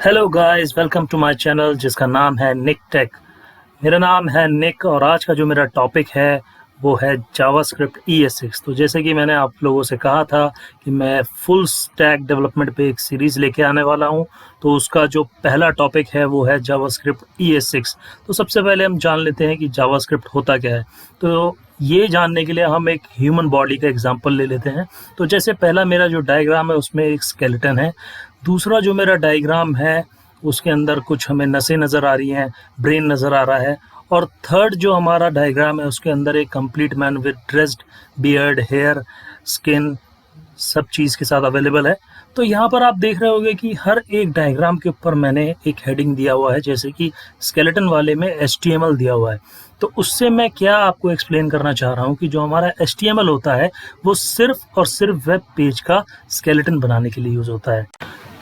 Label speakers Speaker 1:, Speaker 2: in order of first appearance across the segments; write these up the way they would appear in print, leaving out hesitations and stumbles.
Speaker 1: Hello guys, welcome to my channel जिसका नाम है निक टेक। मेरा नाम है निक और आज का जो मेरा टॉपिक है वो है जावास्क्रिप्ट ES6। तो जैसे कि मैंने आप लोगों से कहा था कि मैं फुल स्टैक डेवलपमेंट पे एक सीरीज़ लेके आने वाला हूं, तो उसका जो पहला टॉपिक है वो है जावास्क्रिप्ट ES6। तो सबसे पहले हम जान लेते हैं कि जावास्क्रिप्ट होता क्या है। तो ये जानने के लिए हम एक ह्यूमन बॉडी का एग्जांपल ले लेते हैं। तो जैसे पहला मेरा जो डायग्राम है उसमें एक स्केलेटन है, दूसरा जो मेरा डायग्राम है उसके अंदर कुछ हमें नसें नज़र आ रही हैं, ब्रेन नज़र आ रहा है, और थर्ड जो हमारा डायग्राम है उसके अंदर एक complete man with dressed beard, hair, skin सब चीज़ के साथ अवेलेबल है। तो यहाँ पर आप देख रहे होंगे कि हर एक डायग्राम के ऊपर मैंने एक हेडिंग दिया हुआ है, जैसे कि स्केलेटन वाले में HTML दिया हुआ है। तो उससे मैं क्या आपको एक्सप्लेन करना चाह रहा हूँ कि जो हमारा HTML होता है वो सिर्फ और सिर्फ वेब पेज का स्केलेटन बनाने के लिए यूज़ होता है।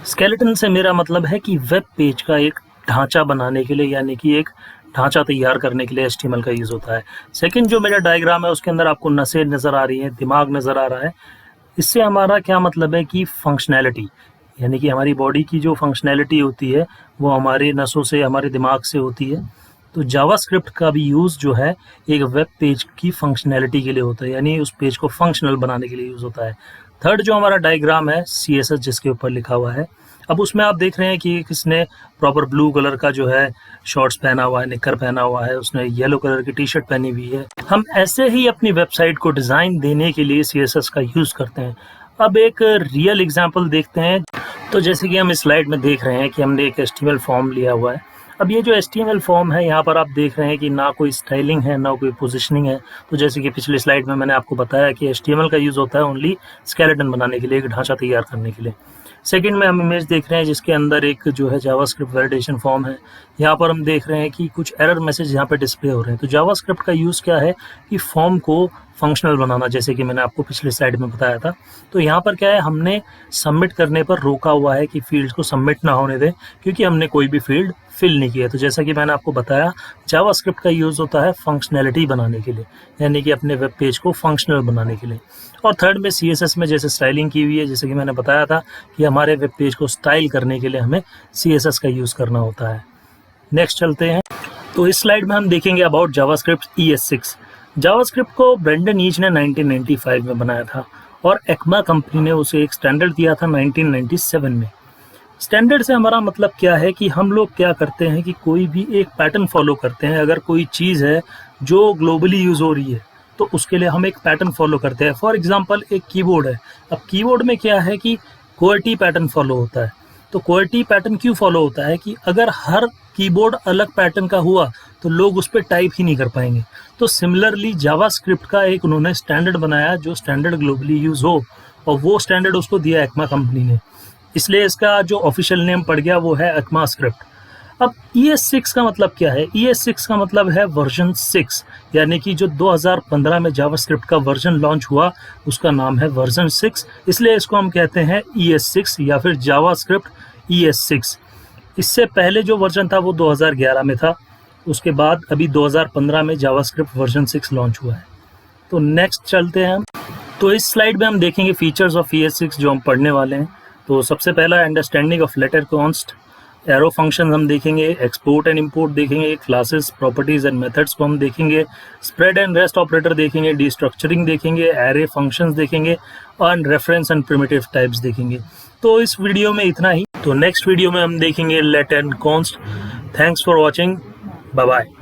Speaker 1: स्केलेटन से मेरा मतलब है कि वेब पेज का एक ढांचा बनाने के लिए, यानी कि एक ढांचा तैयार करने के लिए HTML का यूज़ होता है। सेकंड जो मेरा डायग्राम है उसके अंदर आपको नसें नज़र आ रही हैं, दिमाग नज़र आ रहा है। इससे हमारा क्या मतलब है कि फंक्शनैलिटी, यानी कि हमारी बॉडी की जो फंक्शनैलिटी होती है वो हमारे नसों से, हमारे दिमाग से होती है। तो जावास्क्रिप्ट का भी यूज़ जो है एक वेब पेज की फंक्शनैलिटी के लिए होता है, यानी उस पेज को फंक्शनल बनाने के लिए यूज़ होता है। थर्ड जो हमारा डायग्राम है CSS जिसके ऊपर लिखा हुआ है, अब उसमें आप देख रहे हैं कि किसने प्रॉपर ब्लू कलर का जो है शॉर्ट्स पहना हुआ है, निक्कर पहना हुआ है, उसने येलो कलर की टी-शर्ट पहनी हुई है। हम ऐसे ही अपनी वेबसाइट को डिज़ाइन देने के लिए CSS का यूज़ करते हैं। अब एक रियल एग्जांपल देखते हैं। तो जैसे कि हम इस स्लाइड में देख रहे हैं कि हमने एक HTML फॉर्म लिया हुआ है। अब ये जो HTML फॉर्म है, यहाँ पर आप देख रहे हैं कि ना कोई स्टाइलिंग है, ना कोई पोजिशनिंग है। तो जैसे कि पिछले स्लाइड में मैंने आपको बताया कि HTML का यूज़ होता है ओनली स्केलेटन बनाने के लिए, एक ढांचा तैयार करने के लिए। सेकंड में हम इमेज देख रहे हैं जिसके अंदर एक जो है जावास्क्रिप्ट वैलिडेशन फॉर्म है। यहाँ पर हम देख रहे हैं कि कुछ एरर मैसेज यहाँ पे डिस्प्ले हो रहे हैं। तो जावास्क्रिप्ट का यूज़ क्या है कि फॉर्म को फंक्शनल बनाना, जैसे कि मैंने आपको पिछले स्लाइड में बताया था। तो यहाँ पर क्या है, हमने सबमिट करने पर रोका हुआ है कि फील्ड को सबमिट ना होने दें, क्योंकि हमने कोई भी फील्ड फिल नहीं किया। तो जैसा कि मैंने आपको बताया, जावास्क्रिप्ट का यूज़ होता है फंक्शनैलिटी बनाने के लिए, यानी कि अपने वेब पेज को फंक्शनल बनाने के लिए। और थर्ड में CSS में जैसे स्टाइलिंग की हुई है, जैसे कि मैंने बताया था कि हमारे वेब पेज को स्टाइल करने के लिए हमें CSS का यूज़ करना होता है। नेक्स्ट चलते हैं। तो इस स्लाइड में हम देखेंगे अबाउट जावास्क्रिप्ट ES6। जावास्क्रिप्ट को ब्रेंडन ईच ने 1995 में बनाया था और एक्मा कंपनी ने उसे एक स्टैंडर्ड दिया था 1997 में। स्टैंडर्ड से हमारा मतलब क्या है कि हम लोग क्या करते हैं कि कोई भी एक पैटर्न फॉलो करते हैं। अगर कोई चीज़ है जो ग्लोबली यूज़ हो रही है तो उसके लिए हम एक पैटर्न फॉलो करते हैं। फॉर एग्जांपल एक कीबोर्ड है। अब कीबोर्ड में क्या है कि QWERTY पैटर्न फॉलो होता है। तो QWERTY पैटर्न क्यों फॉलो होता है कि अगर हर कीबोर्ड अलग पैटर्न का हुआ तो लोग उस पर टाइप ही नहीं कर पाएंगे। तो सिमिलरली जावास्क्रिप्ट का एक उन्होंने स्टैंडर्ड बनाया जो स्टैंडर्ड ग्लोबली यूज़ हो, और वो स्टैंडर्ड उसको दिया एक्मा कंपनी ने। इसलिए इसका जो ऑफिशियल नेम पड़ गया वो है एक्मा स्क्रिप्ट। अब ES6 का मतलब क्या है? ES6 का मतलब है वर्जन 6, यानी कि जो 2015 में जावास्क्रिप्ट का वर्जन लॉन्च हुआ उसका नाम है वर्जन 6, इसलिए इसको हम कहते हैं ES6 या फिर जावास्क्रिप्ट ES6। इससे पहले जो वर्जन था वो 2011 में था, उसके बाद अभी 2015 में जावास्क्रिप्ट वर्जन 6 लॉन्च हुआ है। तो नेक्स्ट चलते हैं हम। तो इस स्लाइड में हम देखेंगे फीचर्स ऑफ ES6 जो हम पढ़ने वाले हैं। तो सबसे पहला understanding of let or const, arrow function हम देखेंगे, एक्सपोर्ट एंड इंपोर्ट देखेंगे, क्लासेस, प्रॉपर्टीज एंड मेथड्स को हम देखेंगे, स्प्रेड एंड रेस्ट ऑपरेटर देखेंगे, डिस्ट्रक्चरिंग देखेंगे, एरे फंक्शंस देखेंगे और रेफरेंस एंड प्रिमिटिव टाइप्स देखेंगे। तो इस वीडियो में इतना ही। तो नेक्स्ट वीडियो में हम देखेंगे let and const. Thanks for watching, bye bye.